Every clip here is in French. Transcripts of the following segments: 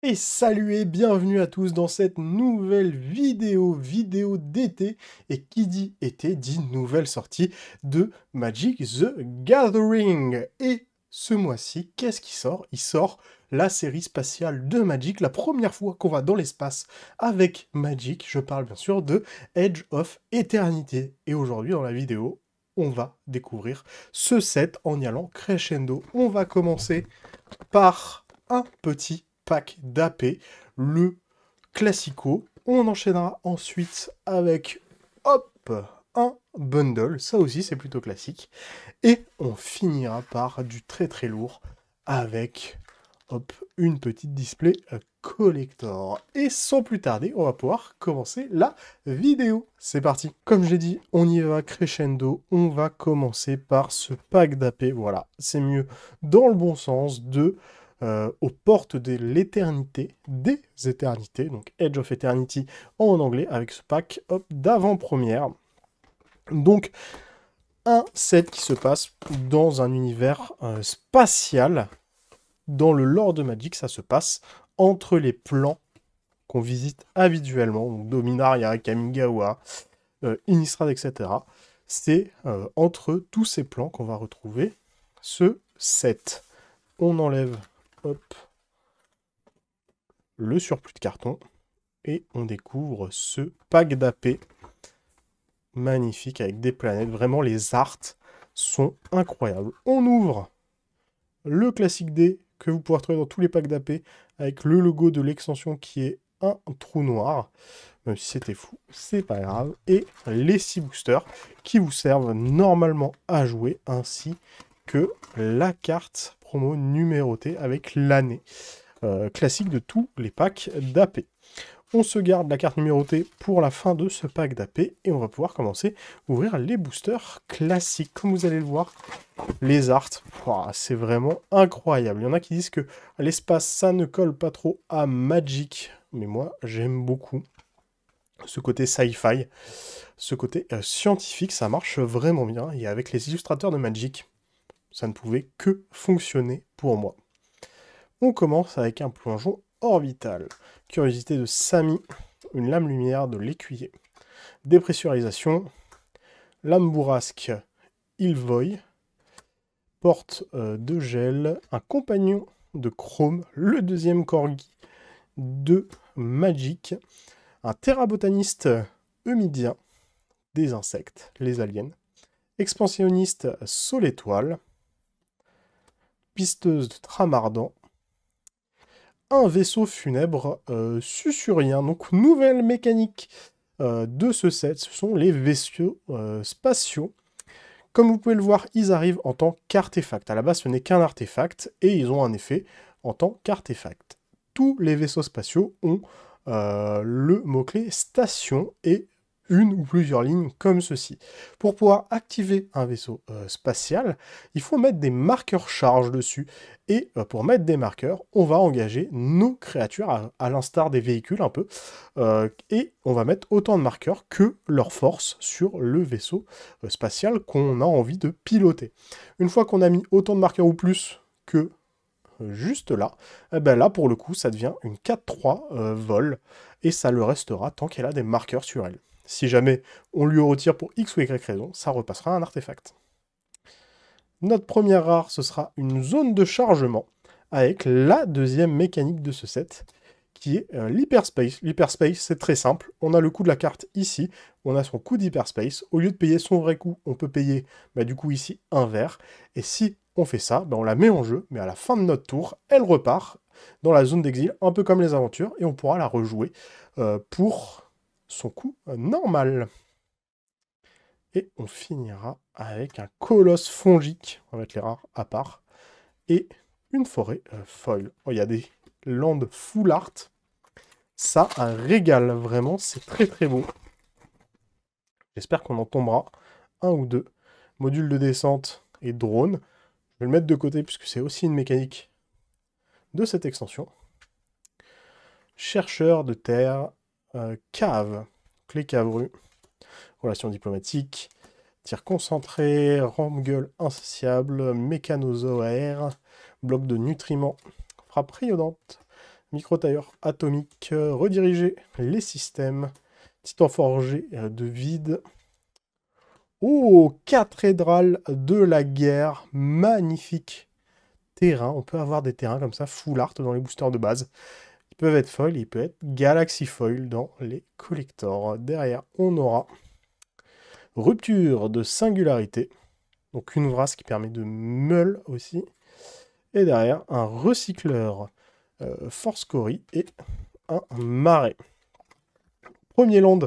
Et salut et bienvenue à tous dans cette nouvelle vidéo d'été. Et qui dit été dit nouvelle sortie de Magic the Gathering. Et ce mois-ci, qu'est-ce qui sort? Il sort la série spatiale de Magic, la première fois qu'on va dans l'espace avec Magic. Je parle bien sûr de Edge of Eternity. Et aujourd'hui dans la vidéo, on va découvrir ce set en y allant crescendo. On va commencer par un petit pack d'AP, le classico. On enchaînera ensuite avec, hop, un bundle, ça aussi c'est plutôt classique. Et on finira par du très très lourd avec, hop, une petite display collector. Et sans plus tarder, on va pouvoir commencer la vidéo. C'est parti. Comme j'ai dit, on y va crescendo. On va commencer par ce pack d'AP. Voilà, c'est mieux dans le bon sens aux portes de l'éternité, des éternités, donc Edge of Eternity en anglais, avec ce pack d'avant-première. Donc, un set qui se passe dans un univers spatial. Dans le lore de Magic, ça se passe entre les plans qu'on visite habituellement, donc Dominaria, Kamigawa, Innistrad, etc. C'est entre tous ces plans qu'on va retrouver ce set. On enlève, hop, le surplus de carton et on découvre ce pack d'AP magnifique avec des planètes. Vraiment, les arts sont incroyables. On ouvre le classique D que vous pouvez retrouver dans tous les packs d'AP avec le logo de l'extension qui est un trou noir. Même si c'était fou, c'est pas grave. Et les 6 boosters qui vous servent normalement à jouer, ainsi que la carte promo numérotée avec l'année. Classique de tous les packs d'AP. On se garde la carte numérotée pour la fin de ce pack d'AP et on va pouvoir commencer à ouvrir les boosters classiques. Comme vous allez le voir, les arts, c'est vraiment incroyable. Il y en a qui disent que l'espace, ça ne colle pas trop à Magic, mais moi, j'aime beaucoup ce côté sci-fi, ce côté scientifique, ça marche vraiment bien. Et avec les illustrateurs de Magic, ça ne pouvait que fonctionner pour moi. On commence avec un plongeon orbital. Curiosité de Sami, une lame lumière de l'écuyer. Dépressurisation, lame bourrasque Ilvoy, porte de gel, un compagnon de chrome, le deuxième corgi de Magic, un terrabotaniste eumidien, des insectes, les aliens, expansionniste Sol étoile, pisteuse de Tramardant, un vaisseau funèbre susurrien. Donc, nouvelle mécanique de ce set, ce sont les vaisseaux spatiaux. Comme vous pouvez le voir, ils arrivent en tant qu'artefact. À la base, ce n'est qu'un artefact, et ils ont un effet en tant qu'artefact. Tous les vaisseaux spatiaux ont le mot-clé station et une ou plusieurs lignes comme ceci. Pour pouvoir activer un vaisseau spatial, il faut mettre des marqueurs charge dessus. Et pour mettre des marqueurs, on va engager nos créatures, à l'instar des véhicules un peu, et on va mettre autant de marqueurs que leur force sur le vaisseau spatial qu'on a envie de piloter. Une fois qu'on a mis autant de marqueurs ou plus que juste là, eh ben là pour le coup ça devient une 4-3 vol, et ça le restera tant qu'elle a des marqueurs sur elle. Si jamais on lui retire pour X ou Y raison, ça repassera un artefact. Notre première rare, ce sera une zone de chargement, avec la deuxième mécanique de ce set, qui est l'hyperspace. L'hyperspace, c'est très simple. On a le coût de la carte ici, on a son coût d'hyperspace. Au lieu de payer son vrai coût, on peut payer du coup ici un vert. Et si on fait ça, on la met en jeu, mais à la fin de notre tour, elle repart dans la zone d'exil, un peu comme les aventures, et on pourra la rejouer pour son coût normal. Et on finira avec un colosse fongique, on va mettre les rares à part, et une forêt foil. Oh, il y a des landes full art, ça un régal, vraiment, c'est très très beau. J'espère qu'on en tombera un ou deux. Module de descente et drone, je vais le mettre de côté puisque c'est aussi une mécanique de cette extension. Chercheur de terre, cave, clé cavru, relations diplomatiques, tir concentré, rampe-gueule insatiable, mécanozoaire, bloc de nutriments, frappe rayonnante, Micro-tailleur atomique, rediriger les systèmes. Titan forgé de vide. Oh, cathédrale de la guerre, magnifique terrain. On peut avoir des terrains comme ça, full art dans les boosters de base. Ils peuvent être foil, ils peuvent être galaxy foil dans les collectors. Derrière, on aura rupture de singularité. Donc une vrasse qui permet de meul aussi. Et derrière, un recycleur force Cory et un marais. Premier land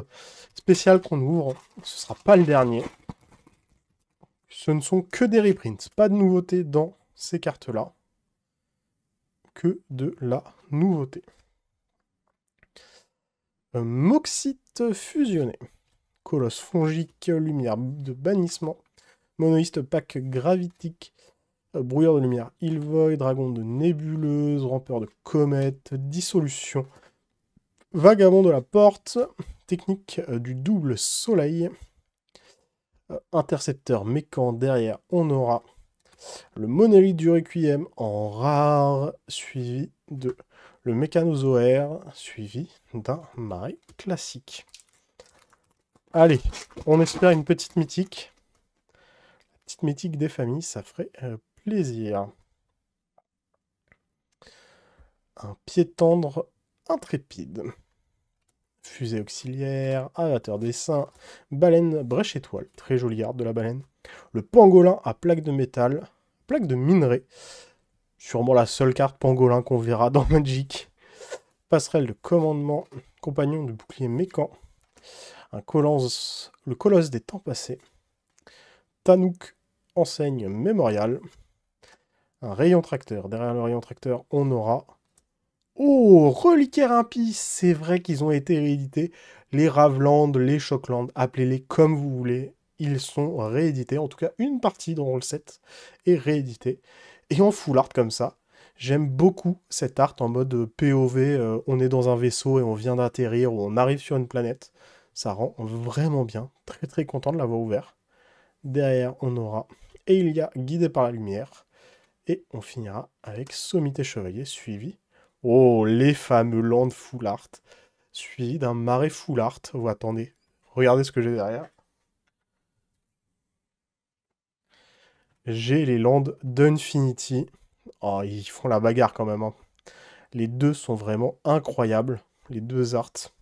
spécial qu'on ouvre, ce sera pas le dernier. Ce ne sont que des reprints, pas de nouveautés dans ces cartes-là. Que de la nouveauté. Moxite fusionné. Colosse fongique, lumière de bannissement. Monoïste pack gravitique. Brouilleur de lumière Illvoid, dragon de nébuleuse, rampeur de comète, dissolution. Vagabond de la porte. Technique du double soleil. Intercepteur mécan. Derrière, on aura le monolithe du Requiem en rare, suivi de le mécanozoaire, suivi d'un marais classique. Allez, on espère une petite mythique. La petite mythique des familles, ça ferait plaisir. Un pied tendre intrépide. Fusée auxiliaire, amateur dessin, baleine brèche étoile, très jolie art de la baleine. Le pangolin à plaque de métal, plaque de minerai. Sûrement la seule carte pangolin qu'on verra dans Magic. Passerelle de commandement, compagnon de bouclier mécan. Le colosse des temps passés. Tanouk, enseigne mémoriale. Un rayon tracteur. Derrière le rayon tracteur, on aura... Oh, reliquaire impie. C'est vrai qu'ils ont été réédités. Les Raveland, les Shockland, appelez-les comme vous voulez. Ils sont réédités. En tout cas, une partie dans le set est rééditée. Et en full art comme ça. J'aime beaucoup cette art en mode POV. On est dans un vaisseau et on vient d'atterrir ou on arrive sur une planète. Ça rend vraiment bien. Très très content de l'avoir ouvert. Derrière, on aura Elia guidé par la lumière. Et on finira avec Sommité Chevalier suivi. Oh, les fameux lands full art. Suivi d'un marais full art. Oh, attendez, regardez ce que j'ai derrière. J'ai les lands d'Infinity. Oh, ils font la bagarre quand même. Hein. Les deux sont vraiment incroyables. Les deux arts.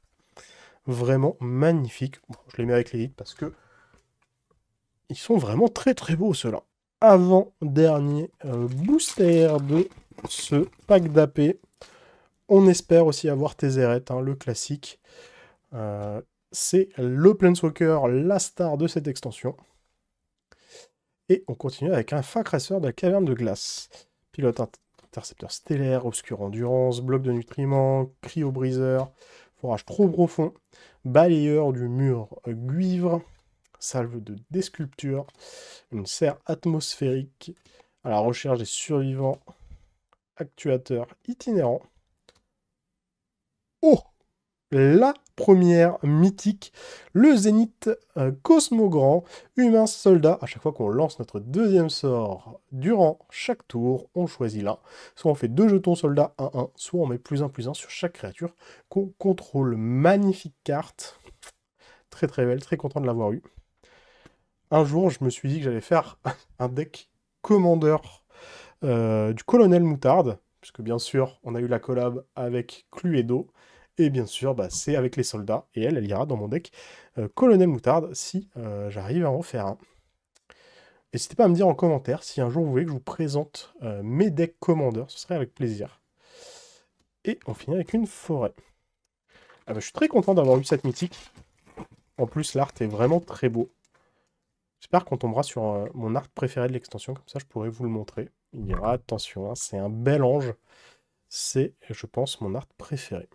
Vraiment magnifiques. Bon, je les mets avec les hits parce que ils sont vraiment très très beaux ceux-là. Avant-dernier booster de ce pack d'AP. On espère aussi avoir Tézéret, hein, le classique. C'est le Planeswalker, la star de cette extension. Et on continue avec un fin cresseur de la caverne de glace. Pilote intercepteur stellaire, obscure endurance, bloc de nutriments, cryo-briseur, forage trop profond, balayeur du mur guivre, salve de desculpture, une serre atmosphérique à la recherche des survivants, actuateur itinérant. Oh! La première mythique, le Zénith Cosmogrand, humain soldat. À chaque fois qu'on lance notre deuxième sort durant chaque tour, on choisit l'un. Soit on fait 2 jetons soldats 1-1, soit on met +1/+1 sur chaque créature qu'on contrôle. Magnifique carte. Très très belle, très content de l'avoir eu. Un jour, je me suis dit que j'allais faire un deck commandeur du colonel Moutarde, puisque bien sûr, on a eu la collab avec Cluedo. Et bien sûr, bah, c'est avec les soldats. Et elle ira dans mon deck Colonel Moutarde si j'arrive à en faire un. N'hésitez pas à me dire en commentaire si un jour vous voulez que je vous présente mes decks commandeurs. Ce serait avec plaisir. Et on finit avec une forêt. Ah bah, je suis très content d'avoir eu cette mythique. En plus, l'art est vraiment très beau. J'espère qu'on tombera sur mon art préféré de l'extension. Comme ça, je pourrais vous le montrer. Il y aura, attention, hein, c'est un bel ange. C'est, je pense, mon art préféré.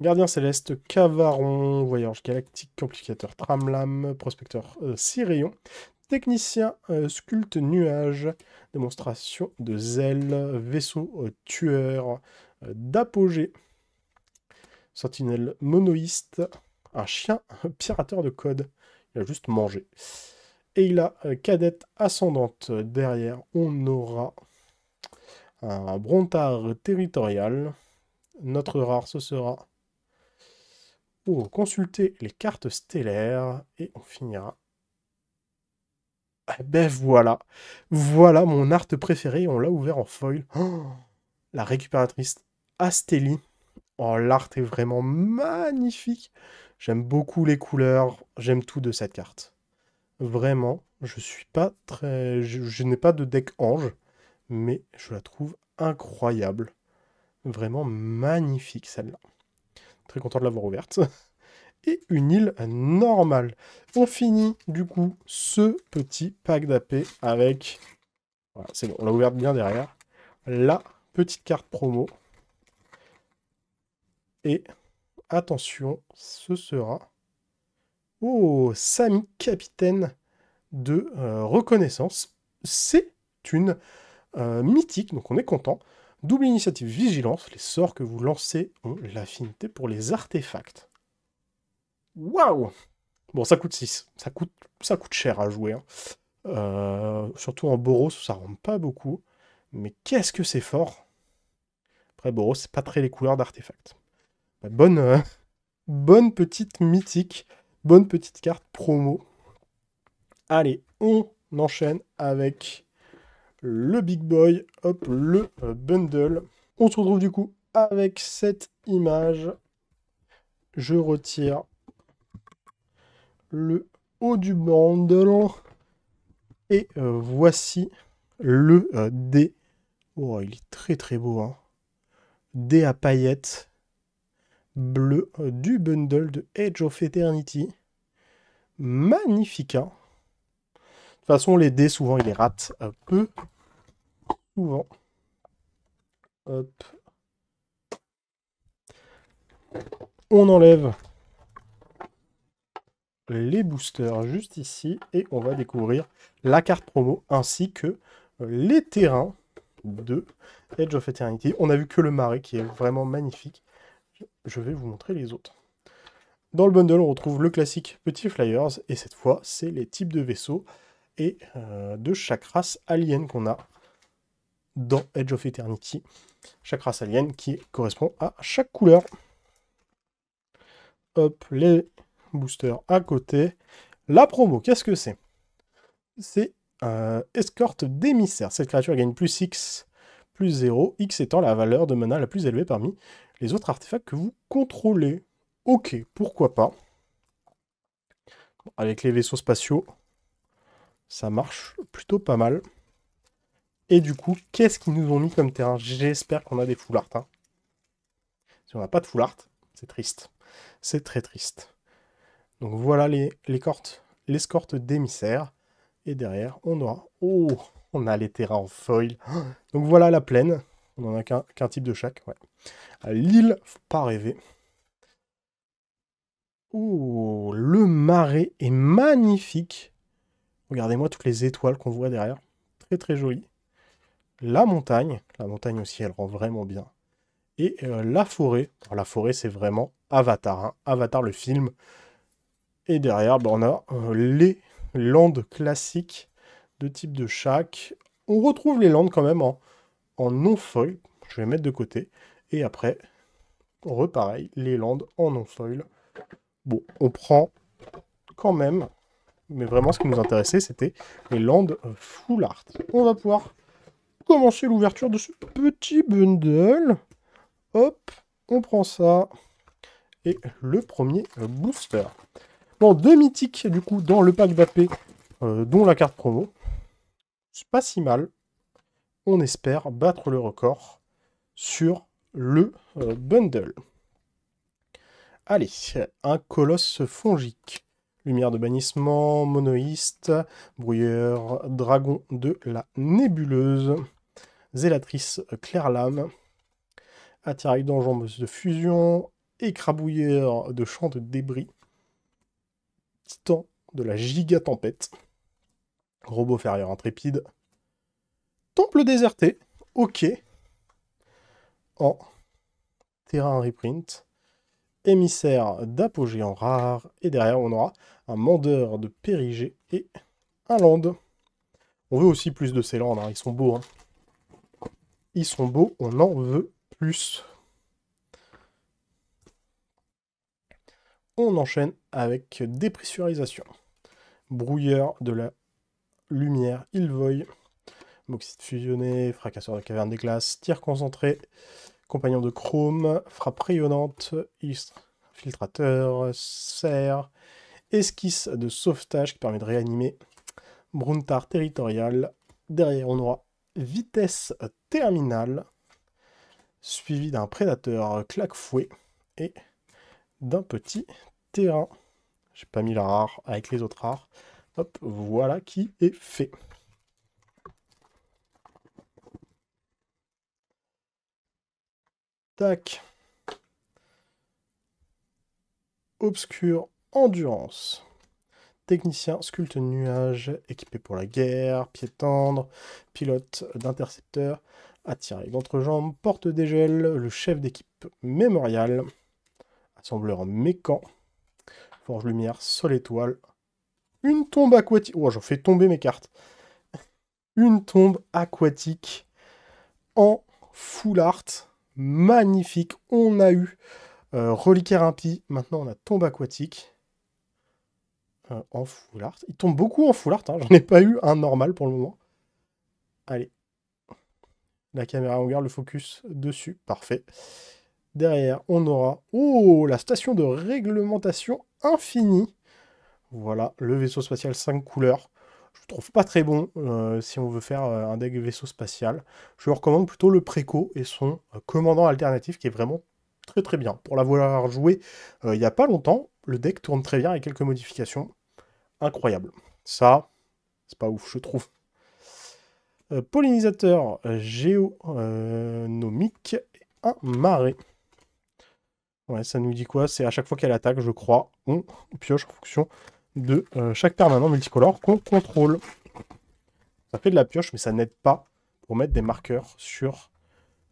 Gardien céleste, Cavaron, Voyage galactique, amplificateur Tramlam, prospecteur Sirion, technicien sculpte nuage, démonstration de zèle, vaisseau tueur d'apogée, sentinelle monoïste, un chien pirateur de code, il a juste mangé. Et il a cadette ascendante. Derrière, on aura un brontard territorial, notre rare, ce sera... Oh, consulter les cartes stellaires. Et on finira. Eh ben voilà. Voilà mon art préféré. On l'a ouvert en foil. Oh, la récupératrice Astelli. Oh, l'art est vraiment magnifique. J'aime beaucoup les couleurs. J'aime tout de cette carte. Vraiment, je suis pas très... Je n'ai pas de deck ange, mais je la trouve incroyable. Vraiment magnifique, celle-là. Très content de l'avoir ouverte. Et une île normale. On finit, du coup, ce petit pack d'AP avec... Voilà, c'est bon, on l'a ouverte bien derrière. La petite carte promo. Et attention, ce sera... Oh, Sami, capitaine de reconnaissance. C'est une mythique, donc on est content. Double initiative vigilance, les sorts que vous lancez ont l'affinité pour les artefacts. Waouh! Bon, ça coûte 6. Ça coûte cher à jouer. Hein. Surtout en Boros, ça rend pas beaucoup. Mais qu'est-ce que c'est fort! Après, Boros, c'est pas très les couleurs d'artefacts. Bah, bonne petite mythique. Bonne petite carte promo. Allez, on enchaîne avec le Big Boy. Hop, le bundle. On se retrouve du coup avec cette image. Je retire le haut du bundle. Et voici le dé. Oh, il est très très beau. Hein. Dé à paillettes bleu du bundle de Edge of Eternity. Magnifique. Hein. De toute façon, les dés, souvent, ils les ratent un peu. Souvent. Hop. On enlève les boosters juste ici et on va découvrir la carte promo ainsi que les terrains de Edge of Eternity. On a vu que le marais qui est vraiment magnifique. Je vais vous montrer les autres. Dans le bundle, on retrouve le classique Petit Flyers et cette fois, c'est les types de vaisseaux et de chaque race alien qu'on a dans Edge of Eternity. Chaque race alien qui correspond à chaque couleur. Hop, les boosters à côté. La promo, qu'est-ce que c'est? C'est escorte d'émissaire. Cette créature gagne plus X, plus 0, X étant la valeur de mana la plus élevée parmi les autres artefacts que vous contrôlez. Ok, pourquoi pas. Avec les vaisseaux spatiaux, ça marche plutôt pas mal. Et du coup, qu'est-ce qu'ils nous ont mis comme terrain? J'espère qu'on a des full art. Hein. Si on n'a pas de full art, c'est triste. C'est très triste. Donc voilà l'escorte d'émissaire. Et derrière, on aura... Oh, on a les terrains en foil. Donc voilà la plaine. On n'en a qu'un type de chaque. Ouais. À l'île, faut pas rêver. Oh, le marais est magnifique. Regardez-moi toutes les étoiles qu'on voit derrière. Très très joli. La montagne aussi, elle rend vraiment bien. Et la forêt. Alors, la forêt, c'est vraiment Avatar. Hein. Avatar, le film. Et derrière, on a les landes classiques de type de chaque. On retrouve les landes quand même en non-foil. Je vais mettre de côté. Et après, repareil, les landes en non-foil. Bon, on prend quand même. Mais vraiment, ce qui nous intéressait, c'était les landes full art. On va pouvoir commencer l'ouverture de ce petit bundle. Hop, on prend ça. Et le premier booster. Bon, 2 mythiques, du coup, dans le pack d'AP, dont la carte promo. C'est pas si mal. On espère battre le record sur le bundle. Allez, un colosse fongique. Lumière de bannissement, monoïste, brouilleur, dragon de la nébuleuse, zélatrice claire-lame, attirail d'enjambeuse de fusion, écrabouilleur de champ de débris, titan de la giga-tempête, robot ferrière intrépide, temple déserté, ok, en terrain reprint, émissaire d'apogée en rare, et derrière on aura un mandeur de périgée et un land. On veut aussi plus de ces lands, hein. Ils sont beaux. Hein. Ils sont beaux, on en veut plus. On enchaîne avec dépressurisation. Brouilleur de la lumière, Ilvoy. Bauxite fusionné, fracasseur de caverne des glaces, tir concentré, compagnon de chrome, frappe rayonnante, filtrateur, serre, esquisse de sauvetage qui permet de réanimer, Bruntar territorial. Derrière, on aura vitesse terminale, suivi d'un prédateur claque-fouet et d'un petit terrain. J'ai pas mis la rare avec les autres rares. Hop, voilà qui est fait. Tac. Obscur endurance. Technicien sculpte nuage, équipé pour la guerre, pied tendre, pilote d'intercepteur, attirail d'entrejambe, porte dégel, le chef d'équipe mémorial, assembleur mécan, forge lumière, sol étoile, une tombe aquatique. Oh, j'en fais tomber mes cartes. Une tombe aquatique en full art, magnifique. On a eu reliquaire impie, maintenant on a tombe aquatique. En full art. Il tombe beaucoup en full art, hein. J'en ai pas eu un normal pour le moment. Allez. La caméra, on garde le focus dessus. Parfait. Derrière, on aura... Oh, la station de réglementation infinie. Voilà, le vaisseau spatial 5 couleurs. Je le trouve pas très bon si on veut faire un deck vaisseau spatial. Je recommande plutôt le Préco et son commandant alternatif qui est vraiment très très bien. Pour l'avoir joué il y a pas longtemps, le deck tourne très bien avec quelques modifications. Incroyable. Ça, c'est pas ouf, je trouve. Pollinisateur géonomique et un marais. Ouais, ça nous dit quoi? C'est à chaque fois qu'elle attaque, je crois, on pioche en fonction de chaque permanent multicolore qu'on contrôle. Ça fait de la pioche, mais ça n'aide pas pour mettre des marqueurs sur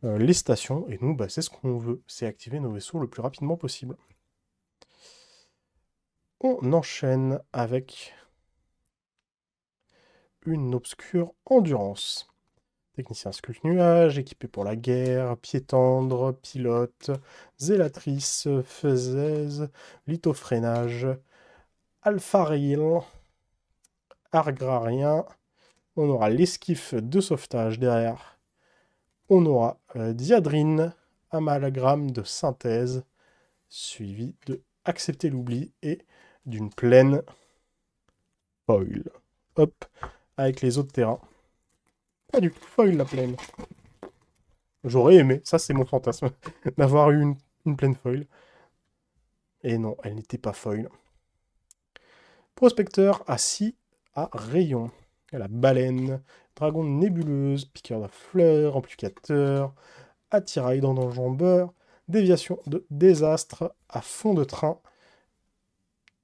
les stations. Et nous, bah, c'est ce qu'on veut, c'est activer nos vaisseaux le plus rapidement possible. On enchaîne avec une obscure endurance. Technicien sculpte nuage, équipé pour la guerre, pied tendre, pilote, zélatrice, faisaise, lithofreinage, alpha rail, agrarien. On aura l'esquif de sauvetage derrière. On aura diadrine, amalgame de synthèse, suivi de accepter l'oubli et d'une plaine foil. Hop, avec les autres terrains. Pas du tout foil la plaine. J'aurais aimé, ça c'est mon fantasme, d'avoir eu une plaine foil. Et non, elle n'était pas foil. Prospecteur assis à rayon. La baleine, dragon de nébuleuse, piqueur de fleurs, amplificateur, attirail d'enjambeur, déviation de désastre à fond de train,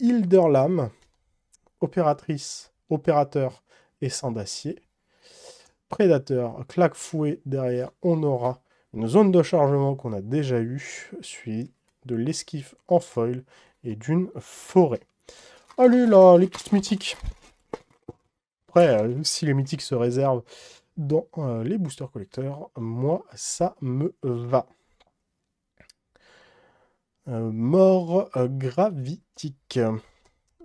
Hilderlam, opératrice, opérateur et sang d'acier, prédateur, claque-fouet, derrière on aura une zone de chargement qu'on a déjà eu, suivi de l'esquif en foil et d'une forêt. Allez là, les petites mythiques. Après, si les mythiques se réservent dans les boosters collecteurs, moi, ça me va. Mort gravitique.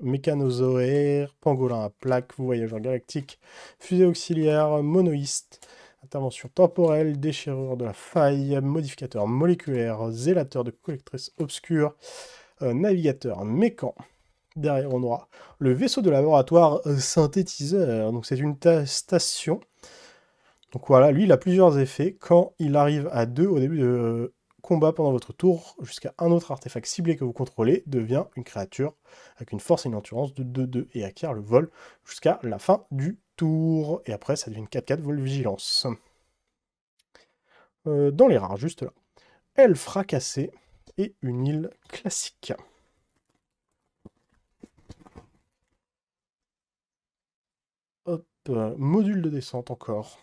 Mécanozoaire, pangolin à plaque, voyageur galactique, fusée auxiliaire, monoïste, intervention temporelle, déchirure de la faille, modificateur moléculaire, zélateur de collectrice obscure, navigateur mécan. Derrière, on aura le vaisseau de laboratoire synthétiseur. Donc, c'est une station. Donc, voilà, lui, il a plusieurs effets. Quand il arrive à 2 au début de combat pendant votre tour, jusqu'à un autre artefact ciblé que vous contrôlez devient une créature avec une force et une endurance de 2-2 et acquiert le vol jusqu'à la fin du tour. Et après, ça devient une 4-4 vol vigilance. Dans les rares, juste là. Elle fracassée et une île classique. Hop, module de descente encore.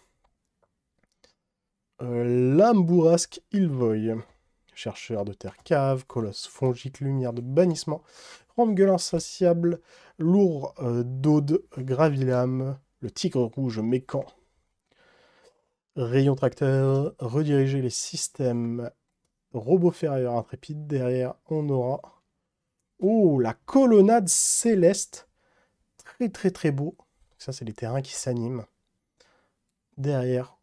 Lame bourrasque Ilvoy. Chercheur de terre cave, colosse fongique, lumière de bannissement, rampe-gueule insatiable, lourd d'aude, gravilame, le tigre rouge mécan. Rayon tracteur, rediriger les systèmes, robot ferrailleur intrépide. Derrière, on aura Oh, la colonnade céleste. Très très très beau. Ça, c'est les terrains qui s'animent. Derrière.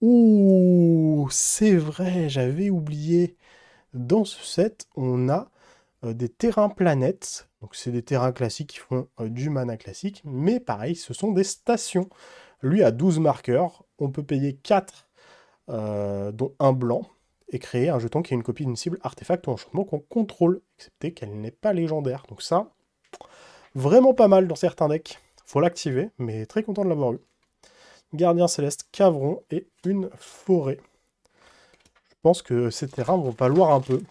Ouh, c'est vrai, j'avais oublié. Dans ce set, on a des terrains planètes. Donc, c'est des terrains classiques qui font du mana classique. Mais pareil, ce sont des stations. Lui a 12 marqueurs. On peut payer 4, dont un blanc, et créer un jeton qui est une copie d'une cible artefact ou enchantement qu'on contrôle, excepté qu'elle n'est pas légendaire. Donc ça, vraiment pas mal dans certains decks. Faut l'activer, mais très content de l'avoir eu. Gardien céleste, Cavron et une forêt. Je pense que ces terrains vont valoir un peu.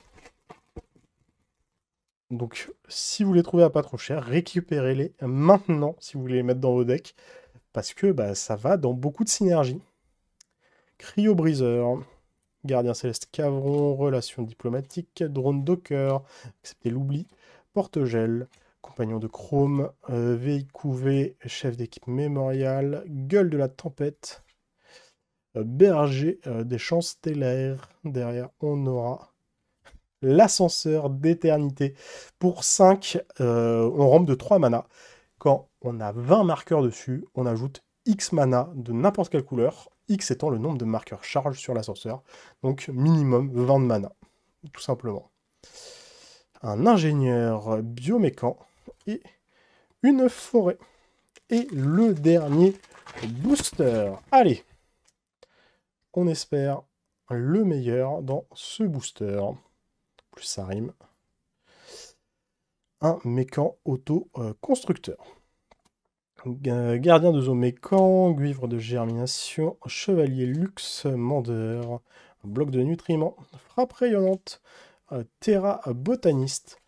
Donc, si vous les trouvez à pas trop cher, récupérez-les maintenant si vous voulez les mettre dans vos decks. Parce que bah, ça va dans beaucoup de synergie. Cryo-briseur, Gardien céleste Cavron, relation diplomatique, drone docker, accepter l'oubli, porte-gel, compagnon de chrome, VIQV, chef d'équipe mémorial, gueule de la tempête, berger des champs stellaires. Derrière, on aura l'ascenseur d'éternité. Pour 5, on rampe de 3 mana. Quand on a 20 marqueurs dessus, on ajoute X mana de n'importe quelle couleur, X étant le nombre de marqueurs charge sur l'ascenseur, donc minimum 20 de mana, tout simplement. Un ingénieur biomécan et une forêt. Et le dernier booster. Allez, on espère le meilleur dans ce booster. Plus ça rime. Un mécan auto-constructeur. Gardien de zone mécan, guivre de germination, chevalier luxe, mandeur, bloc de nutriments, frappe rayonnante, terra botaniste,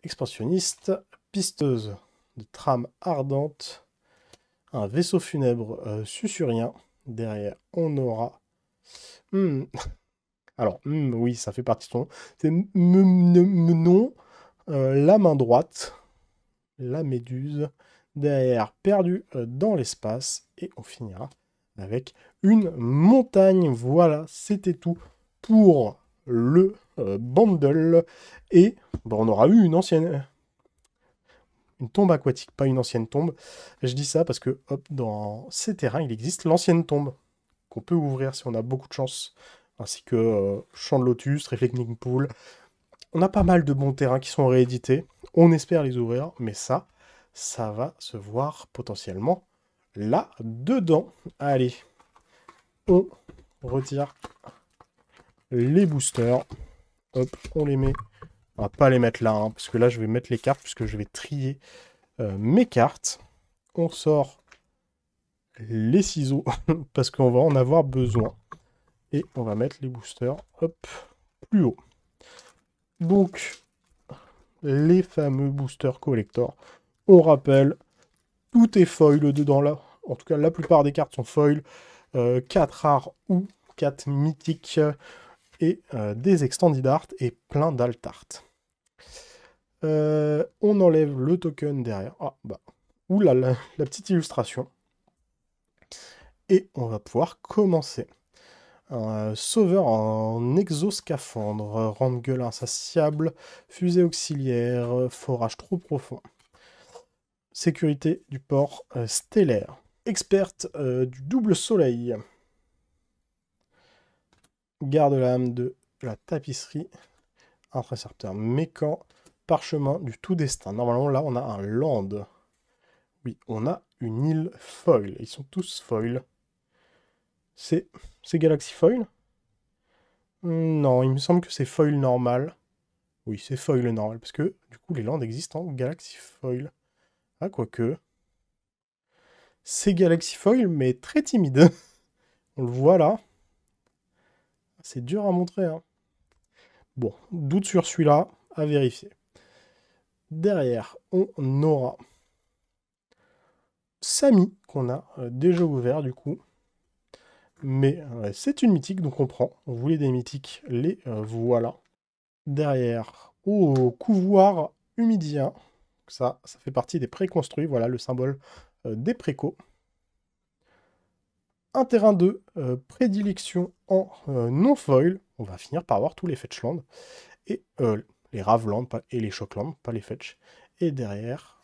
expansionniste, pisteuse de trame ardente, un vaisseau funèbre susurrien. Derrière, on aura... Alors, oui, ça fait partie de son nom. C'est non, la main droite, la méduse. Derrière, perdu dans l'espace. Et on finira avec une montagne. Voilà, c'était tout pour le bundle. Et bon, on aura eu une ancienne... Une tombe aquatique, pas une ancienne tombe. Je dis ça parce que, hop, dans ces terrains, il existe l'ancienne tombe qu'on peut ouvrir si on a beaucoup de chance. Ainsi que Champ de Lotus, Reflecting Pool. On a pas mal de bons terrains qui sont réédités. On espère les ouvrir, mais ça va se voir potentiellement là-dedans. Allez, on retire les boosters. Hop, on les met. On va pas les mettre là, hein, parce que là, je vais mettre les cartes, puisque je vais trier mes cartes. On sort les ciseaux, parce qu'on va en avoir besoin. Et on va mettre les boosters, hop, plus haut. Donc, les fameux boosters collector. On rappelle, tout est foil dedans là. En tout cas, la plupart des cartes sont foil. 4 rares ou 4 mythiques. Et des extended art et plein d'alt art. On enlève le token derrière. Ah, bah. Oula, la petite illustration. Et on va pouvoir commencer. Un sauveur en exoscaphandre, rende-gueule insatiable, fusée auxiliaire, forage trop profond. Sécurité du port stellaire. Experte du double soleil. Garde l'âme de la tapisserie. Intercepteur mécan. Parchemin du tout destin. Normalement, là, on a un land. Oui, on a une île foil. Ils sont tous foil. C'est Galaxy Foil? Non, il me semble que c'est foil normal. Oui, c'est foil normal, parce que du coup, les landes existent en Galaxy Foil. Ah, quoique. C'est Galaxy Foil, mais très timide. On le voit là. C'est dur à montrer, hein. Bon, doute sur celui-là, à vérifier. Derrière, on aura Sami, qu'on a déjà ouvert du coup. Mais c'est une mythique, donc on prend. On voulait des mythiques, les voilà. Derrière, au couvoir humidien. Ça fait partie des préconstruits. Voilà le symbole des précos. Un terrain de prédilection en non-foil. On va finir par avoir tous les fetchlands. Et Les Ravelands et les Shocklands, pas les Fetch. Et derrière,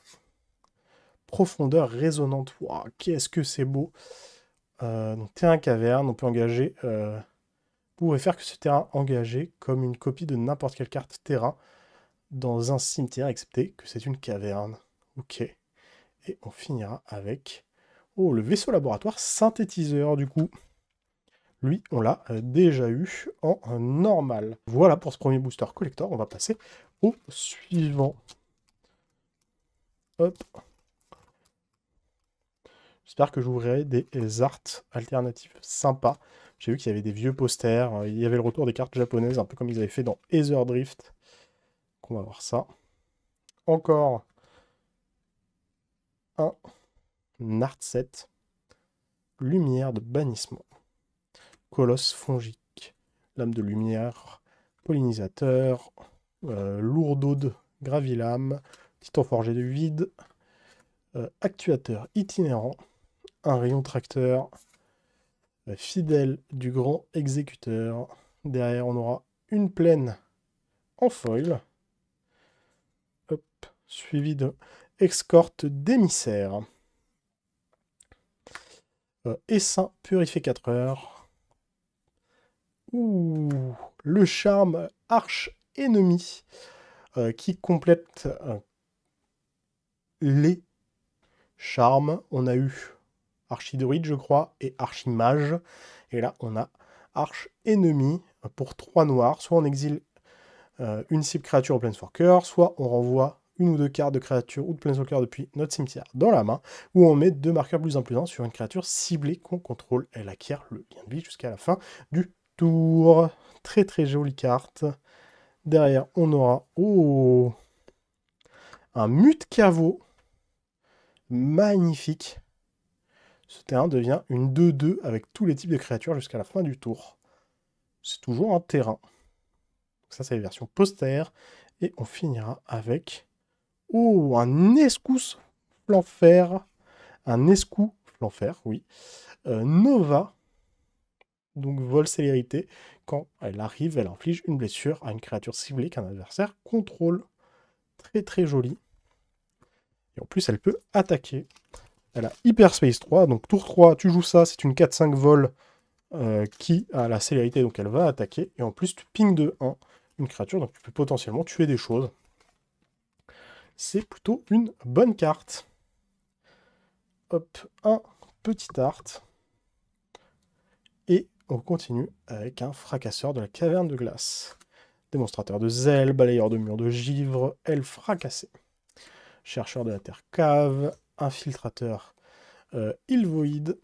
profondeur résonante. Waouh, qu'est-ce que c'est beau. Donc terrain caverne, on peut engager... vous pouvez faire que ce terrain engagé comme une copie de n'importe quelle carte terrain dans un cimetière, excepté que c'est une caverne. Ok. Et on finira avec... Oh, le vaisseau laboratoire synthétiseur, du coup. Lui, on l'a déjà eu en normal. Voilà pour ce premier booster collector. On va passer au suivant. Hop. J'espère que j'ouvrirai des arts alternatives sympas. J'ai vu qu'il y avait des vieux posters. Il y avait le retour des cartes japonaises, un peu comme ils avaient fait dans Ether Drift. Donc on va voir ça. Encore un art set. Lumière de bannissement. Colosse fongique. Lame de lumière. Pollinisateur. Lourdaude. Gravilame. Titan forgé de vide. Actuateur itinérant. Un rayon tracteur. Fidèle du grand exécuteur. Derrière, on aura une plaine en foil. Hop, suivi de escorte d'émissaires. Essaim purificateur. Ouh, le charme arche ennemi qui complète les charmes. On a eu archidruide, je crois, et archimage. Et là, on a arche ennemi pour 3 noirs. Soit on exile une cible créature au Planeswalker, soit on renvoie une ou deux cartes de créature ou de Planeswalker depuis notre cimetière dans la main, ou on met 2 marqueurs plus 1/+1 sur une créature ciblée qu'on contrôle. Elle acquiert le lien de vie jusqu'à la fin du tour. Très très jolie carte. Derrière, on aura un Mute Caveau. Magnifique. Ce terrain devient une 2/2 avec tous les types de créatures jusqu'à la fin du tour. C'est toujours un terrain. Ça, c'est la version postère. Et on finira avec... Oh, un Escousse Flanfer. Un Escou Flanfer, oui. Nova. Donc, vol célérité. Quand elle arrive, elle inflige une blessure à une créature ciblée qu'un adversaire contrôle. Très, très joli. Et en plus, elle peut attaquer. Elle a Hyperspace 3. Donc, tour 3, tu joues ça. C'est une 4-5 vol qui a la célérité. Donc, elle va attaquer. Et en plus, tu ping de 1 une créature. Donc, tu peux potentiellement tuer des choses. C'est plutôt une bonne carte. Hop, un petit art. Et on continue avec un fracasseur de la caverne de glace. Démonstrateur de zèle, balayeur de murs de givre, elfe fracassé. Chercheur de la terre cave, infiltrateur Ilvoïde,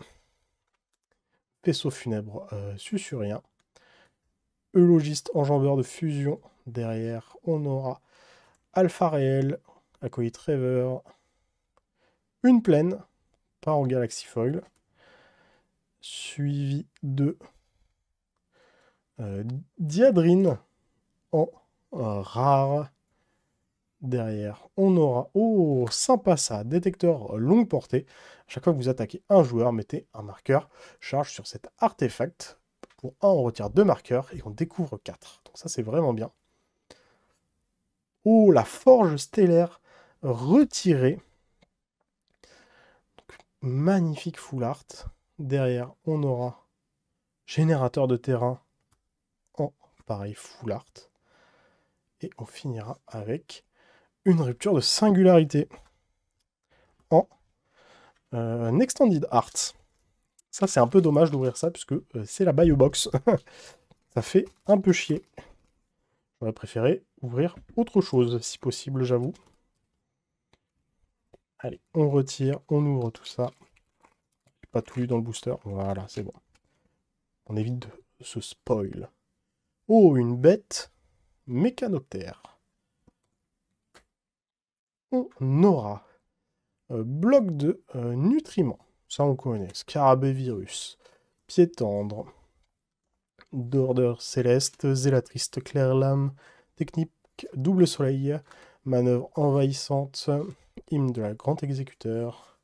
vaisseau funèbre susurrien, eulogiste enjambeur de fusion. Derrière, on aura Alpha réel, acolyte rêveur, une plaine, pas en Galaxy Foil, suivi de Diadrine en rare. Derrière, on aura... Oh, sympa ça, détecteur longue portée. À chaque fois que vous attaquez un joueur, mettez un marqueur charge sur cet artefact. Pour 1, on retire 2 marqueurs et on découvre 4. Donc ça, c'est vraiment bien. Oh, la forge stellaire retirée. Donc, magnifique full art. Derrière, on aura générateur de terrain en pareil full art. Et on finira avec une rupture de singularité en Extended Art. Ça, c'est un peu dommage d'ouvrir ça, puisque c'est la Biobox. Ça fait un peu chier. J'aurais préféré ouvrir autre chose, si possible, j'avoue. Allez, on retire, on ouvre tout ça. Pas tout lu dans le booster. Voilà, c'est bon. On évite de se spoil. Oh, une bête mécanoptère. On aura bloc de nutriments. Ça, on connaît. Scarabée virus. Pied tendre. D'ordre céleste. Zélatriste claire lame. Technique double soleil. Manœuvre envahissante. Hymne de la grande exécuteur.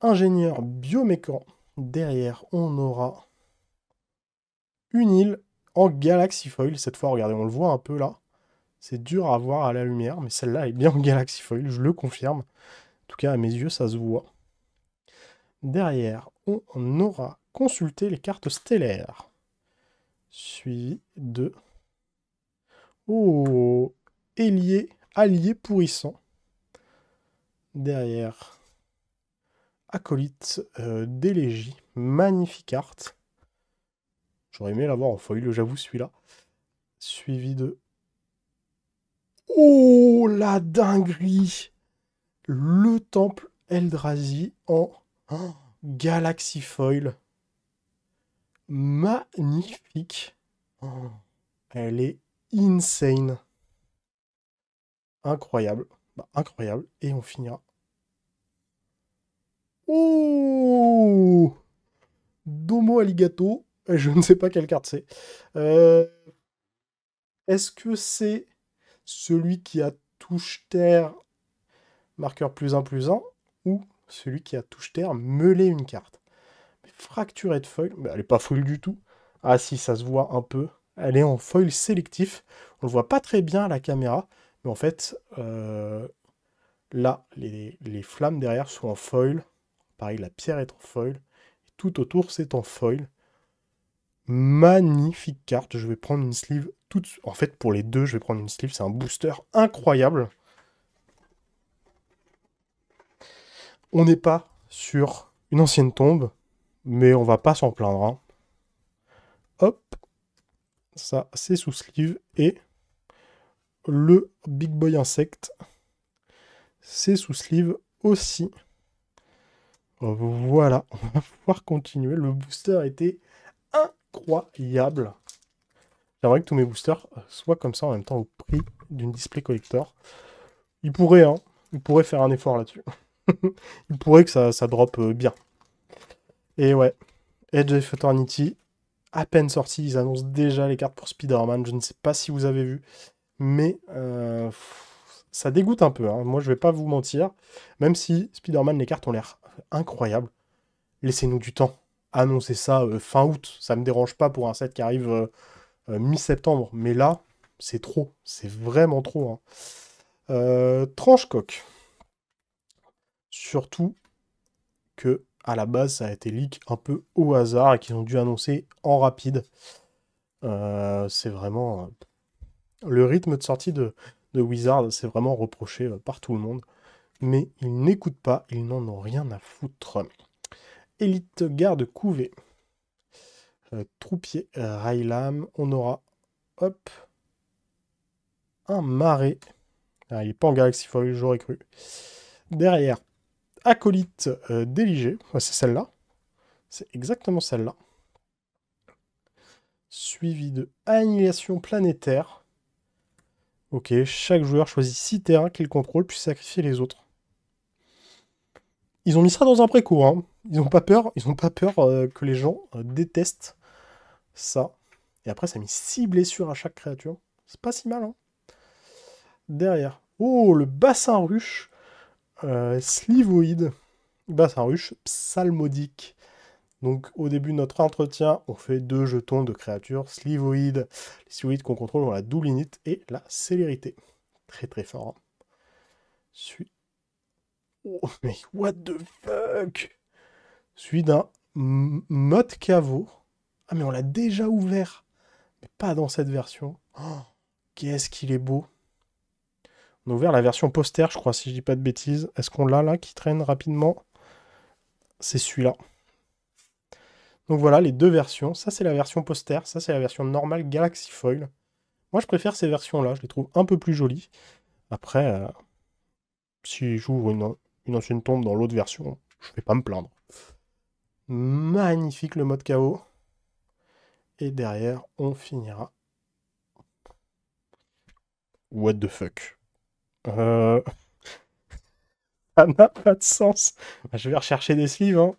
Ingénieur biomécan. Derrière, on aura une île en Galaxy Foil. Cette fois, regardez, on le voit un peu là. C'est dur à voir à la lumière, mais celle-là est bien en Galaxy Foil, je le confirme. En tout cas, à mes yeux, ça se voit. Derrière, on aura consulté les cartes stellaires. Suivi de... Oh, allié pourrissant. Derrière, acolyte d'élégie. Magnifique carte. J'aurais aimé l'avoir en foil, j'avoue, celui-là. Suivi de... Oh, la dinguerie! Le temple Eldrazi en Galaxy Foil. Magnifique. Oh, elle est insane. Incroyable. Bah, incroyable. Et on finira. Oh! Domo Aligato. Je ne sais pas quelle carte c'est. Est-ce que c'est celui qui a touche terre, marqueur +1/+1, ou celui qui a touche terre, mêler une carte? Mais fracturée de foil, mais elle n'est pas foil du tout. Ah si, ça se voit un peu. Elle est en foil sélectif. On ne le voit pas très bien à la caméra, mais en fait, là, les flammes derrière sont en foil. Pareil, la pierre est en foil. Et tout autour, c'est en foil. Magnifique carte. Je vais prendre une sleeve toute... En fait, pour les deux, je vais prendre une sleeve. C'est un booster incroyable. On n'est pas sur une ancienne tombe, mais on va pas s'en plaindre. Hein. Hop. Ça, c'est sous sleeve. Et le Big Boy Insect, c'est sous sleeve aussi. Voilà, on va pouvoir continuer. Le booster était incroyable. J'aimerais que tous mes boosters soient comme ça en même temps au prix d'une display collector. Il pourrait, hein. Il pourrait faire un effort là-dessus. Il pourrait que ça drop bien. Et ouais, Edge of Eternity, à peine sorti, ils annoncent déjà les cartes pour Spider-Man. Je ne sais pas si vous avez vu, mais ça dégoûte un peu. Hein. Moi, je vais pas vous mentir. Même si Spider-Man, les cartes ont l'air incroyables. Laissez-nous du temps. Annoncez ça fin août. Ça me dérange pas pour un set qui arrive mi-septembre. Mais là, c'est trop. C'est vraiment trop. Hein. Tranche coque. Surtout que à la base, ça a été leak un peu au hasard et qu'ils ont dû annoncer en rapide. C'est vraiment... le rythme de sortie de Wizard, c'est vraiment reproché par tout le monde. Mais ils n'écoutent pas, ils n'en ont rien à foutre. Élite garde couvée. Troupier Raylam. On aura, hop, un marais. Ah, il n'est pas en Galaxy Foil, j'aurais cru. Derrière, acolyte d'éligé. Ouais, c'est celle-là. C'est exactement celle-là. Suivi de annihilation planétaire. Ok, chaque joueur choisit 6 terrains qu'il contrôle, puis sacrifier les autres. Ils ont mis ça dans un précours. Hein. Ils n'ont pas peur, que les gens détestent ça. Et après, ça a mis 6 blessures à chaque créature. C'est pas si mal. Hein. Derrière. Oh, le bassin ruche. Slivoïde. Bassin ruche psalmodique. Donc, au début de notre entretien, on fait 2 jetons de créatures. Slivoïde. Les slivoïdes qu'on contrôle ont la double init et la célérité. Très très fort. Hein. Oh, mais what the fuck? Celui d'un mode caveau. Ah, mais on l'a déjà ouvert. Mais pas dans cette version. Oh, qu'est-ce qu'il est beau. On a ouvert la version poster, je crois, si je dis pas de bêtises. Est-ce qu'on l'a là, qui traîne rapidement? C'est celui-là. Donc voilà, les deux versions. Ça, c'est la version poster. Ça, c'est la version normale Galaxy Foil. Moi, je préfère ces versions-là. Je les trouve un peu plus jolies. Après, si j'ouvre une ancienne tombe dans l'autre version, je vais pas me plaindre. Magnifique le mode KO. Et derrière, on finira. What the fuck. Ça n'a pas de sens. Bah, je vais rechercher des sleeves. Hein.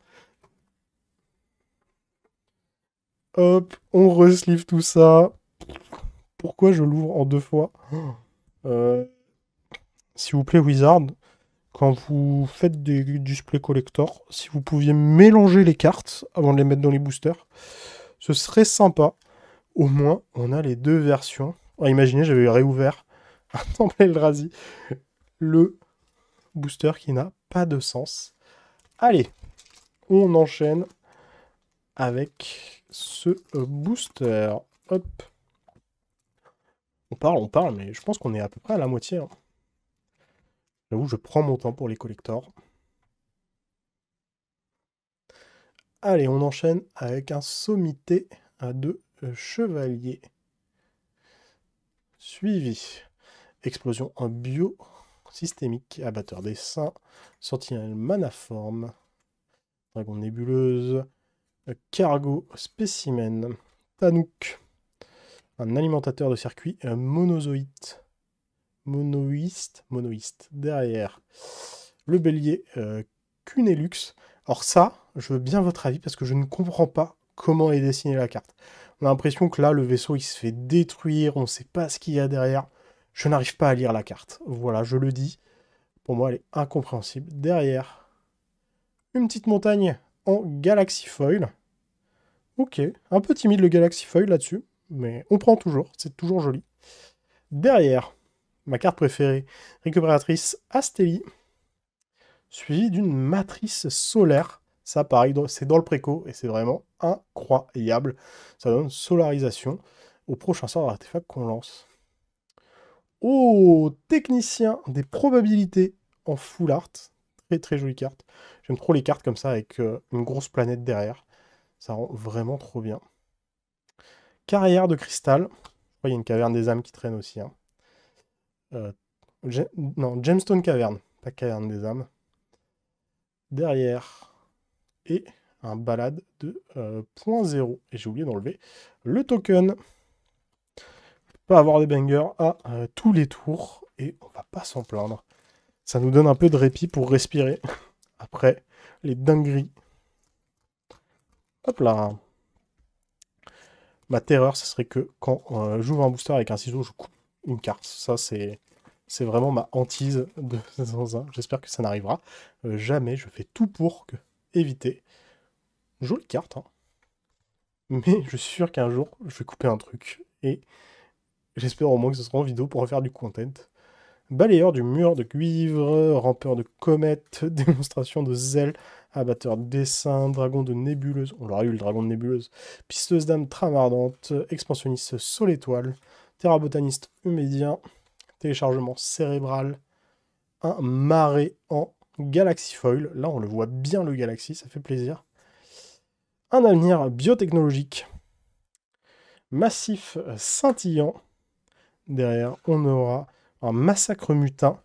Hop, on resleeve tout ça. Pourquoi je l'ouvre en 2 fois? S'il vous plaît, Wizard, quand vous faites des displays collector, si vous pouviez mélanger les cartes avant de les mettre dans les boosters, ce serait sympa. Au moins, on a les deux versions. Oh, imaginez, j'avais réouvert un temple Eldrazi, le booster qui n'a pas de sens. Allez, on enchaîne avec ce booster. Hop. On parle, mais je pense qu'on est à peu près à la moitié. Hein. J'avoue, je prends mon temps pour les collectors. Allez, on enchaîne avec un sommité de chevalier. Suivi. Explosion en bio systémique, abatteur des saints, sentinelle manaforme, dragon nébuleuse, cargo spécimen, Tanouk, un alimentateur de circuit, un monozoïte, monoïste. Derrière, le bélier, Cunelux. Alors ça, je veux bien votre avis parce que je ne comprends pas comment est dessinée la carte. On a l'impression que là, le vaisseau, il se fait détruire, on ne sait pas ce qu'il y a derrière. Je n'arrive pas à lire la carte. Voilà, je le dis. Pour moi, elle est incompréhensible. Derrière, une petite montagne en Galaxy Foil. Ok, un peu timide le Galaxy Foil là-dessus, mais on prend toujours, c'est toujours joli. Derrière, ma carte préférée, récupératrice Astelli, suivie d'une matrice solaire. Ça, pareil, c'est dans le préco, et c'est vraiment incroyable. Ça donne solarisation au prochain sort d'artefact qu'on lance. Oh, technicien des probabilités en full art. Très très jolie carte. J'aime trop les cartes comme ça avec une grosse planète derrière. Ça rend vraiment trop bien. Carrière de cristal. Je crois qu'il y a une caverne des âmes qui traîne aussi. Hein. Non, Gemstone Caverne, pas caverne des âmes. Derrière. Et un balade de 0.0. Et j'ai oublié d'enlever le token. Pas avoir des bangers à tous les tours. Et on va pas s'en plaindre. Ça nous donne un peu de répit pour respirer. Après les dingueries. Hop là. Ma terreur, ce serait que quand j'ouvre un booster avec un ciseau, je coupe une carte. Ça, c'est vraiment ma hantise de Zanzin. J'espère que ça n'arrivera jamais. Je fais tout pour éviter. Jolie carte, hein. Mais je suis sûr qu'un jour, je vais couper un truc. Et j'espère au moins que ce sera en vidéo pour refaire du content. Balayeur du mur de cuivre, rampeur de comète, démonstration de zèle, abatteur de dessin, dragon de nébuleuse, on l'aura eu le dragon de nébuleuse, pisteuse d'âme trame ardente, expansionniste sol étoile, terrabotaniste humédien, téléchargement cérébral, un marais en Galaxy Foil, là on le voit bien le Galaxy, ça fait plaisir, un avenir biotechnologique, massif scintillant, derrière on aura un massacre mutin.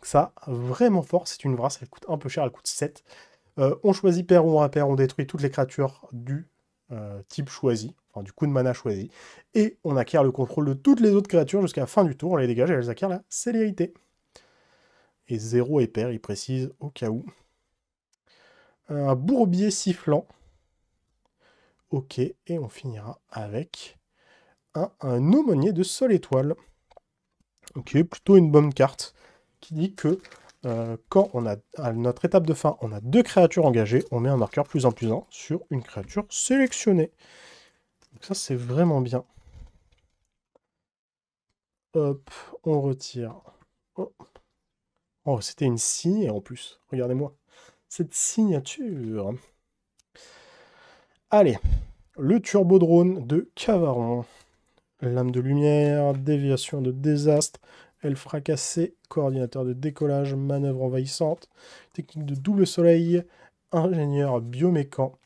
Ça, vraiment fort. C'est une vrasse. Elle coûte un peu cher. Elle coûte 7. On choisit pair ou on impair. On détruit toutes les créatures du type choisi. Enfin, du coup de mana choisi. Et on acquiert le contrôle de toutes les autres créatures jusqu'à la fin du tour. On les dégage et elles acquièrent la célérité. Et 0 est pair, il précise au cas où. Un bourbier sifflant. Ok. Et on finira avec un aumônier de sol étoile. Ok, plutôt une bonne carte qui dit que quand on a à notre étape de fin, on a 2 créatures engagées, on met un marqueur +1/+1 sur une créature sélectionnée. Donc ça, c'est vraiment bien. Hop, on retire. Oh, oh c'était une signe en plus. Regardez-moi cette signature. Allez, le turbo drone de Cavaron. Lame de lumière, déviation de désastre, aile fracassée, coordinateur de décollage, manœuvre envahissante, technique de double soleil, ingénieur biomécan,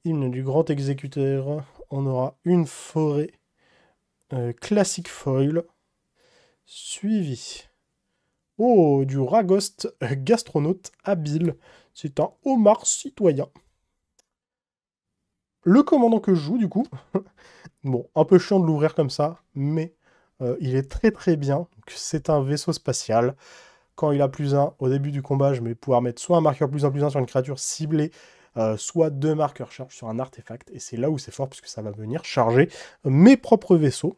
hymne du grand exécuteur, on aura une forêt classique foil, suivi. Oh, du Ragost gastronaute habile, c'est un homard citoyen. Le commandant que je joue, du coup, bon, un peu chiant de l'ouvrir comme ça, mais il est très très bien. C'est un vaisseau spatial. Quand il a +1 au début du combat, je vais pouvoir mettre soit un marqueur +1/+1 sur une créature ciblée, soit 2 marqueurs charge sur un artefact. Et c'est là où c'est fort, puisque ça va venir charger mes propres vaisseaux.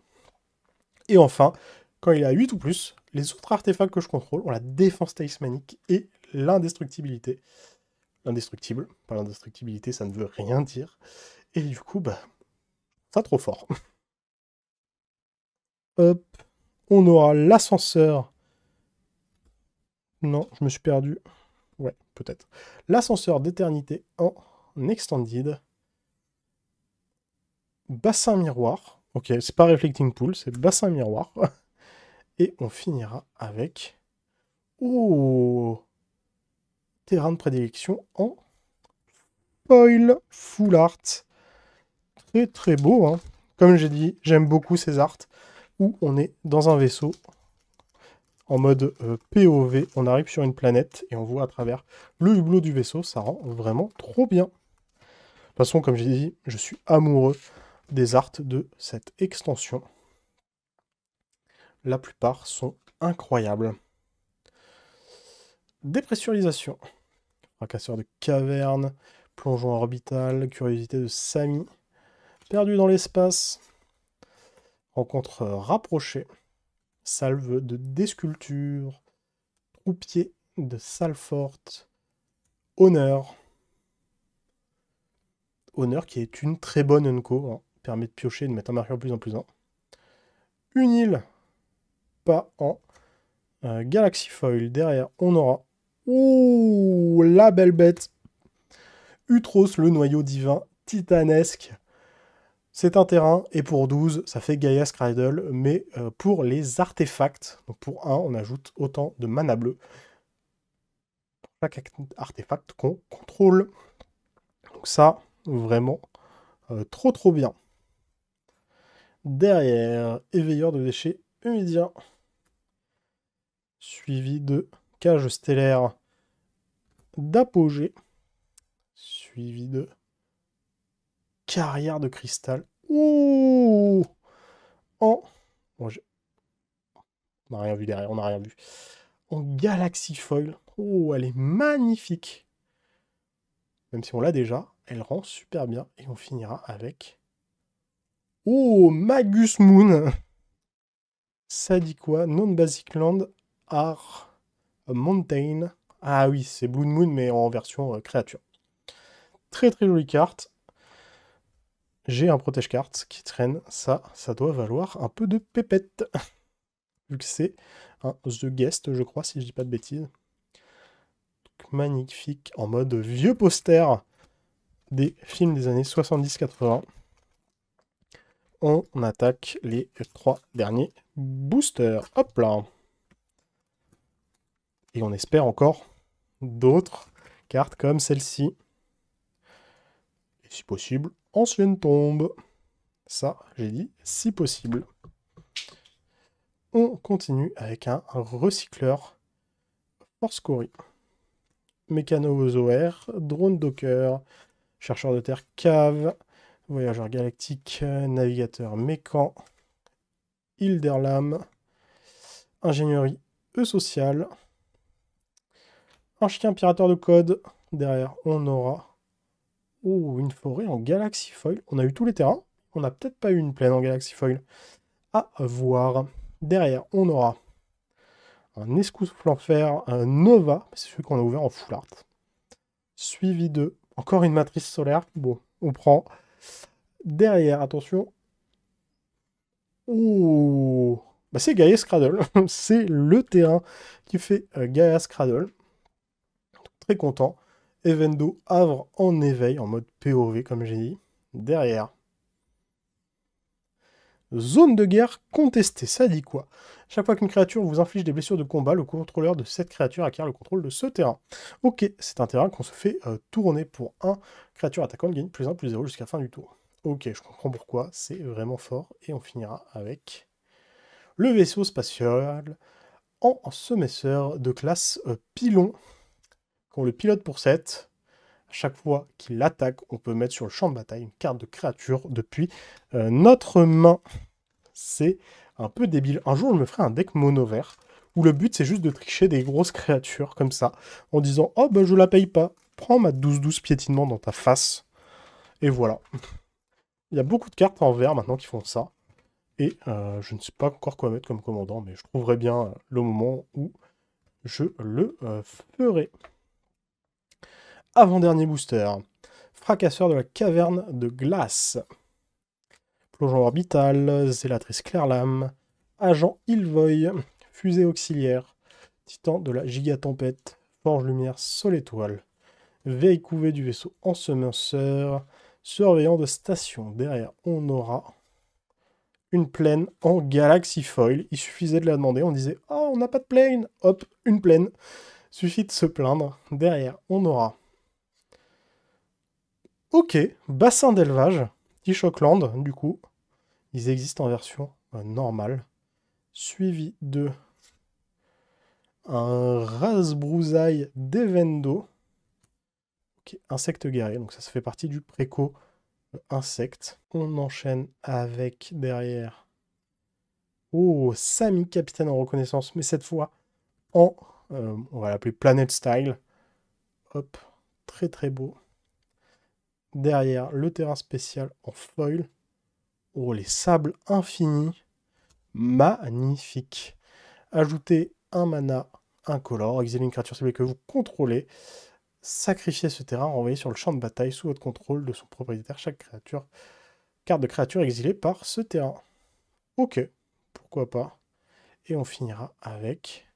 Et enfin, quand il est à 8 ou plus, les autres artefacts que je contrôle ont la défense talismanique et l'indestructibilité. L'indestructible, pas l'indestructibilité, ça ne veut rien dire. Et du coup, bah, ça trop fort. Hop, on aura l'ascenseur. Non, je me suis perdu. Ouais, peut-être. L'ascenseur d'éternité en extended. Bassin miroir. Ok, c'est pas Reflecting Pool, c'est bassin miroir. Et on finira avec... Oh, terrain de prédilection en foil full art. Très très beau, hein. Comme j'ai dit, j'aime beaucoup ces arts où on est dans un vaisseau en mode POV. On arrive sur une planète et on voit à travers le hublot du vaisseau. Ça rend vraiment trop bien. De toute façon, comme j'ai dit, je suis amoureux des arts de cette extension. La plupart sont incroyables. Dépressurisation. Fracasseur de caverne. Plongeon orbital. Curiosité de Sami. Perdu dans l'espace. Rencontre rapprochée. Salve de Desculpture. Troupier de Salforte. Honneur. Honneur qui est une très bonne Unco. Hein. Permet de piocher et de mettre un marqueur plus en plus 1. Une île. Pas en Galaxy Foil. Derrière, on aura... Ouh, la belle bête. Utros, le noyau divin, titanesque. C'est un terrain, et pour 12, ça fait Gaïa's Cradle, mais pour les artefacts, donc pour 1, on ajoute autant de mana bleu. Pour chaque artefact qu'on contrôle. Donc ça, vraiment, trop trop bien. Derrière, éveilleur de déchets humidiens. Suivi de cage stellaire d'apogée. Suivi de carrière de cristal. Ouh, en... Bon, on n'a rien vu derrière, on n'a rien vu. En Galaxy Foil. Oh, elle est magnifique. Même si on l'a déjà, elle rend super bien. Et on finira avec... Oh, Magus Moon. Ça dit quoi? Non-Basic Land are a Mountain. Ah oui, c'est Blood Moon, mais en version créature. Très très jolie carte. J'ai un protège-carte qui traîne. Ça doit valoir un peu de pépette. Vu que c'est un The Guest, je crois, si je dis pas de bêtises. Donc, magnifique, en mode vieux poster des films des années 70-80. On attaque les 3 derniers boosters. Hop là. Et on espère encore d'autres cartes comme celle-ci. Et si possible, ancienne tombe. Ça, j'ai dit, si possible. On continue avec un recycleur Force Cory. Mécanozoaire, Drone Docker, Chercheur de terre cave, Voyageur galactique, Navigateur mécan, Hilderlam, Ingénierie E-Social, un chien pirateur de code. Derrière, on aura une forêt en Galaxy Foil. On a eu tous les terrains. On n'a peut-être pas eu une plaine en Galaxy Foil. À voir. Derrière, on aura un Escoufle en fer, un Nova. C'est celui qu'on a ouvert en full art. Suivi de encore une matrice solaire. Bon, on prend. Derrière, attention. Oh, bah c'est Gaïa's Cradle. C'est le terrain qui fait Gaïa's Cradle. Très content. Evendo Havre en éveil, en mode POV, comme j'ai dit. Derrière. Zone de guerre contestée. Ça dit quoi? Chaque fois qu'une créature vous inflige des blessures de combat, le contrôleur de cette créature acquiert le contrôle de ce terrain. Ok, c'est un terrain qu'on se fait tourner pour 1. Créature attaquante gagne +1, +0 jusqu'à la fin du tour. Ok, je comprends pourquoi. C'est vraiment fort. Et on finira avec le vaisseau spatial en semesseur de classe Pylon. Quand on le pilote pour 7, à chaque fois qu'il attaque, on peut mettre sur le champ de bataille une carte de créature depuis notre main. C'est un peu débile. Un jour, je me ferai un deck mono vert, où le but, c'est juste de tricher des grosses créatures, comme ça, en disant « Oh, ben je la paye pas. Prends ma 12-12 piétinement dans ta face. » Et voilà. Il y a beaucoup de cartes en vert, maintenant, qui font ça. Et je ne sais pas encore quoi mettre comme commandant, mais je trouverai bien le moment où je le ferai. Avant-dernier booster. Fracasseur de la caverne de glace. Plongeon orbital, Zélatrice Clairlame, Agent Ilvoy, fusée auxiliaire, titan de la gigatempête, forge lumière, sol étoile, veille couvée du vaisseau ensemenceur, surveillant de station. Derrière, on aura une plaine en Galaxy Foil. Il suffisait de la demander, on disait « Oh, on n'a pas de plaine !» Hop, une plaine. Suffit de se plaindre. Derrière, on aura... Ok, bassin d'élevage, petit Shockland, du coup. Ils existent en version normale. Suivi de un Razbrousaille d'Evendo. Ok, insecte guerrier, donc ça fait partie du préco insecte. On enchaîne avec derrière... Oh, Sami, capitaine en reconnaissance, mais cette fois en... on va l'appeler Planet Style. Hop, très très beau. Derrière, le terrain spécial en foil. Oh, les sables infinis. Magnifique. Ajoutez un mana incolore, exiler une créature ciblée que vous contrôlez. Sacrifiez ce terrain, renvoyez sur le champ de bataille sous votre contrôle de son propriétaire chaque créature. Carte de créature exilée par ce terrain. Ok, pourquoi pas. Et on finira avec...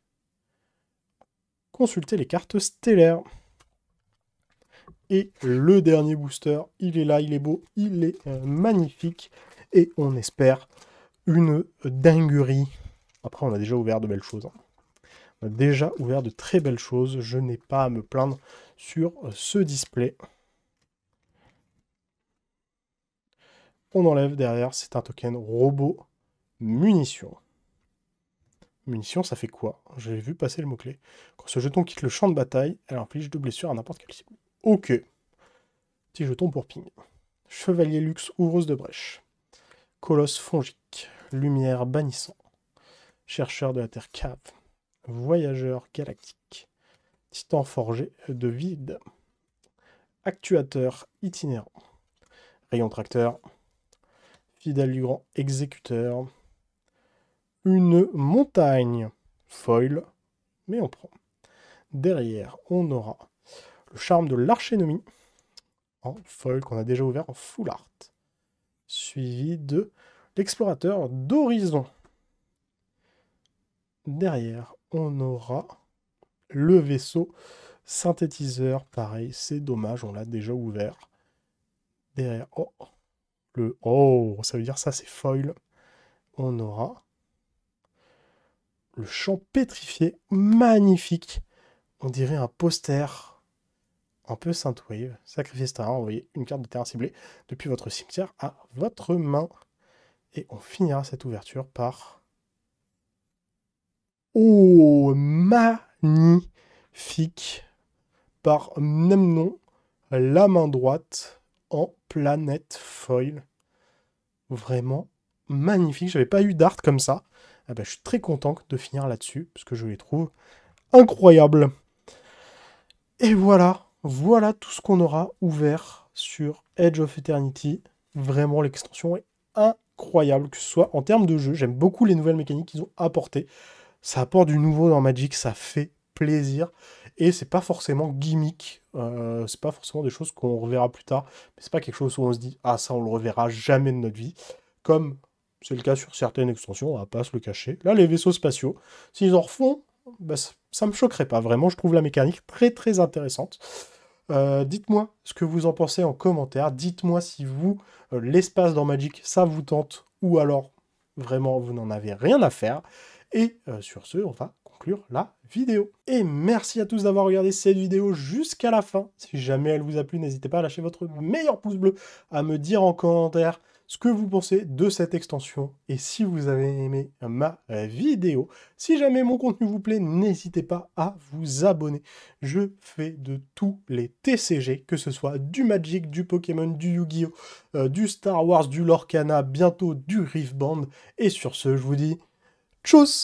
Consulter les cartes stellaires. Et le dernier booster, il est là, il est beau, il est magnifique. Et on espère une dinguerie. Après, on a déjà ouvert de belles choses. On a déjà ouvert de très belles choses. Je n'ai pas à me plaindre sur ce display. On enlève derrière, c'est un token robot munition. Munition, ça fait quoi? J'ai vu passer le mot-clé. Quand ce jeton quitte le champ de bataille, elle inflige 2 blessures à n'importe quelle cible. Ok. Petit jeton pour ping. Chevalier luxe, ouvreuse de brèche. Colosse fongique. Lumière bannissant. Chercheur de la Terre cave. Voyageur galactique. Titan forgé de vide. Actuateur itinérant. Rayon tracteur. Fidèle du grand exécuteur. Une montagne foil, mais on prend. Derrière, on aura le charme de l'archénomie en foil qu'on a déjà ouvert en full art. Suivi de l'explorateur d'horizon. Derrière, on aura le vaisseau synthétiseur. Pareil, c'est dommage, on l'a déjà ouvert. Derrière, oh, ça veut dire ça, c'est foil. On aura le champ pétrifié, magnifique. On dirait un poster un peu Synthwave. Sacrifiez ce terrain, envoyez une carte de terrain ciblée depuis votre cimetière à votre main. Et on finira cette ouverture par... Oh, magnifique. Par Nemnon, la main droite en planète foil. Vraiment magnifique. J'avais pas eu d'art comme ça. Ah ben, je suis très content de finir là-dessus, parce que je les trouve incroyables. Et voilà, voilà tout ce qu'on aura ouvert sur Edge of Eternity. Vraiment, l'extension est incroyable, que ce soit en termes de jeu. J'aime beaucoup les nouvelles mécaniques qu'ils ont apportées. Ça apporte du nouveau dans Magic, ça fait plaisir. Et c'est pas forcément gimmick, c'est pas forcément des choses qu'on reverra plus tard. Mais c'est pas quelque chose où on se dit « Ah, ça, on le reverra jamais de notre vie ». Comme c'est le cas sur certaines extensions, on va pas se le cacher. Là, les vaisseaux spatiaux, s'ils en refont, bah, ça me choquerait pas. Vraiment, je trouve la mécanique très très intéressante. Dites-moi ce que vous en pensez en commentaire. Dites-moi si vous, l'espace dans Magic, ça vous tente, ou alors, vraiment, vous n'en avez rien à faire. Et sur ce, on va conclure la vidéo. Et merci à tous d'avoir regardé cette vidéo jusqu'à la fin. Si jamais elle vous a plu, n'hésitez pas à lâcher votre meilleur pouce bleu, à me dire en commentaire ce que vous pensez de cette extension, et si vous avez aimé ma vidéo. Si jamais mon contenu vous plaît, n'hésitez pas à vous abonner. Je fais de tous les TCG, que ce soit du Magic, du Pokémon, du Yu-Gi-Oh!, du Star Wars, du Lorcana, bientôt du Rift Band. Et sur ce, je vous dis tchuss!